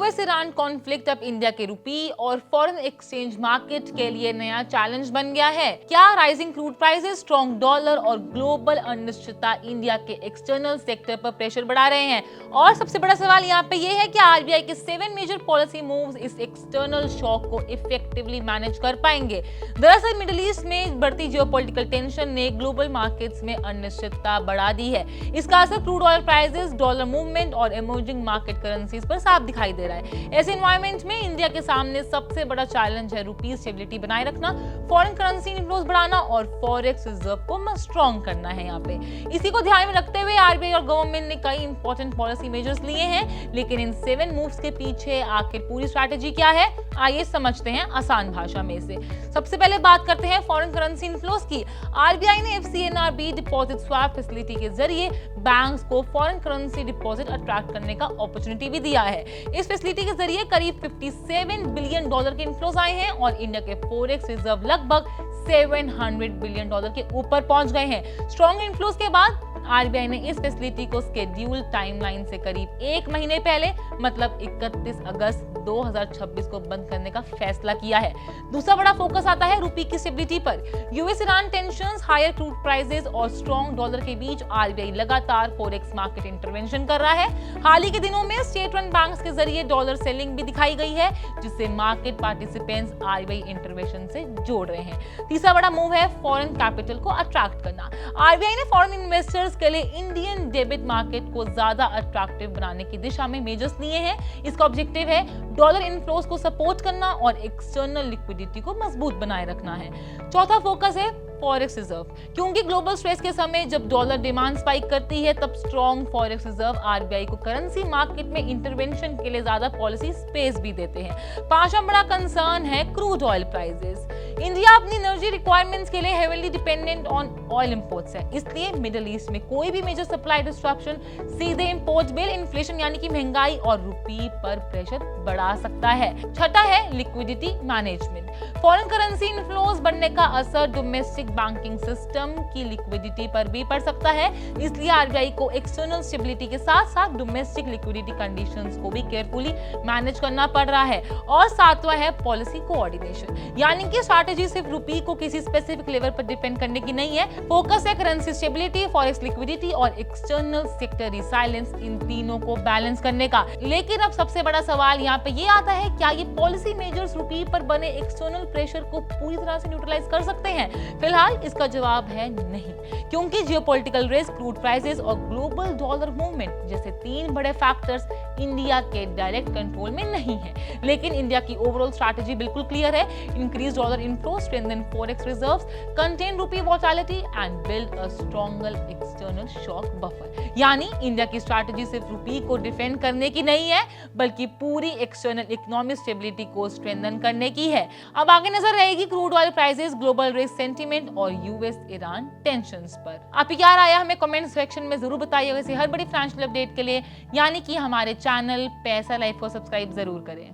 US Iran conflict अब India के रुपी और फॉरेन एक्सचेंज मार्केट के लिए नया चैलेंज बन गया है। क्या rising crude prices, strong dollar और ग्लोबल अनिश्चितता इंडिया के एक्सटर्नल सेक्टर पर प्रेशर बढ़ा रहे हैं? और सबसे बड़ा सवाल यहाँ पे ये है कि आरबीआई के 7 मेजर पॉलिसी मूव्स इस एक्सटर्नल शॉक को इफेक्टिवली मैनेज कर पाएंगे। दरअसल मिडिल ईस्ट में बढ़ती जियोपॉलिटिकल टेंशन ने ग्लोबल मार्केट्स में अनिश्चितता बढ़ा दी है। इसका असर crude oil prices, dollar movement और इमर्जिंग मार्केट करेंसीज पर साफ दिखाई दे रहा है। ऐसे एनवायरनमेंट में इंडिया के सामने सबसे बड़ा चैलेंज है रुपी स्टेबिलिटी बनाए रखना, फॉरेन करेंसी इनफ्लोज बढ़ाना और फॉरेक्स रिजर्व को स्ट्रॉन्ग करना है। यहाँ पे इसी को ध्यान में रखते हुए आरबीआई और गवर्नमेंट ने कई इंपॉर्टेंट पॉलिसी मेजर्स लिए हैं, लेकिन इन 7 मूव्स के पीछे आखिर पूरी स्ट्रैटेजी क्या है, आइए समझते हैं आसान भाषा में से। सबसे पहले बात करते हैं फॉरेन करेंसी इनफ्लोज की। आरबीआई ने एफसीएनआरबी डिपॉजिट स्वैप फैसिलिटी के जरिए बैंक्स को फॉरेन करेंसी डिपॉजिट अट्रैक्ट करने का अपॉर्चुनिटी भी दिया है। इस फैसिलिटी के जरिए करीब $57 बिलियन के इनफ्लोज आए हैं और इंडिया के फॉरेक्स रिजर्व लगभग $700 बिलियन के ऊपर पहुंच गए हैं। स्ट्रॉन्ग इनफ्लोज के बाद आरबीआई ने इस फैसिलिटी को शेड्यूल टाइमलाइन से करीब 1 महीने पहले मतलब 31 अगस्त 2026 को बंद करने का फैसला किया है। दूसरा बड़ा फोकस आता है रुपी की स्टेबिलिटी पर। US Iran tensions, higher crude prices और स्ट्रॉन्ग डॉलर के बीच आरबीआई लगातार फॉरेक्स मार्केट इंटरवेंशन कर रहा है। हाल ही के दिनों में स्टेट रन बैंक्स के जरिए डॉलर सेलिंग भी दिखाई गई है, जिससे मार्केट पार्टिसिपेंट्स आरबीआई इंटरवेंशन से जोड़ रहे हैं। तीसरा बड़ा मूव है फॉरेन कैपिटल को अट्रैक्ट करना। आरबीआई ने फॉरेन इन्वेस्टर्स के लिए इंडियन डेबिट मार्केट को ज्यादा अट्रैक्टिव बनाने की दिशा में मेजर्स लिए हैं। इसका ऑब्जेक्टिव है डॉलर इनफ्लोज को सपोर्ट करना और एक्सटर्नल लिक्विडिटी को मजबूत बनाए रखना है। चौथा फोकस है फॉरेक्स रिजर्व। क्योंकि ग्लोबल स्ट्रेस के समय जब डॉलर डिमांड स्पाइक करती है, तब स्ट्रॉन्ग फॉरेक्स रिजर्व आरबीआई को करेंसी मार्केट में इंटरवेंशन के लिए ज्यादा पॉलिसी स्पेस भी देते हैं। पांचवा बड़ा कंसर्न है क्रूड ऑयल प्राइसेस। इंडिया अपनी एनर्जी रिक्वायरमेंट्स के लिए heavily dependent on oil imports है, इसलिए मिडिल ईस्ट में कोई भी मेजर सप्लाई डिस्ट्रप्शन सीधे इंपोर्ट बिल, इन्फ्लेशन यानी कि महंगाई और रुपी पर प्रेशर बढ़ा सकता है। छठा है liquidity management. Foreign currency inflows बढ़ने का असर डोमेस्टिक बैंकिंग सिस्टम की लिक्विडिटी पर भी पड़ सकता है, इसलिए आरबीआई को एक्सटर्नल स्टेबिलिटी के साथ साथ डोमेस्टिक लिक्विडिटी कंडीशंस को भी केयरफुली मैनेज करना पड़ रहा है। और सातवां है पॉलिसी कोऑर्डिनेशन, यानी कि स्ट्रैटेजी सिर्फ रुपी को किसी स्पेसिफिक लेवल पर डिपेंड करने की नहीं है। फोकस है करेंसी स्टेबिलिटी, फॉरेक्स लिक्विडिटी और एक्सटर्नल सेक्टर रिसाइलेंस, इन तीनों को बैलेंस करने का। लेकिन अब सबसे बड़ा सवाल यहाँ पे ये आता है, क्या ये पॉलिसी मेजर्स रुपी पर बने एक्सटर्नल प्रेशर को पूरी तरह से न्यूट्रलाइज कर सकते हैं? फिलहाल इसका जवाब है नहीं, क्योंकि जियोपॉलिटिकल रिस्क, क्रूड प्राइसेस और ग्लोबल डॉलर मूवमेंट जैसे 3 बड़े फैक्टर्स इंडिया के डायरेक्ट कंट्रोल में नहीं है। लेकिन इंडिया की ओवरऑल स्ट्रैटेजी बिल्कुल क्लियर है: increase dollar inflow, strengthen forex reserves, contain rupee volatility and build a stronger external shock buffer. यानी इंडिया की स्ट्रैटेजी सिर्फ रुपी को डिफेंड करने की नहीं है, बल्कि पूरी एक्सटर्नल इकोनॉमिक स्टेबिलिटी को स्ट्रेंथन करने की है। अब आगे नजर रहेगी crude oil prices, global risk sentiment और यूएस ईरान टेंशंस पर। आपकी क्या राय है हमें कमेंट सेक्शन में जरूर बताइए। वैसे हर बड़ी फाइनेंशियल अपडेट के लिए यानी कि हमारे चैनल पैसा लाइफ को सब्सक्राइब जरूर करें।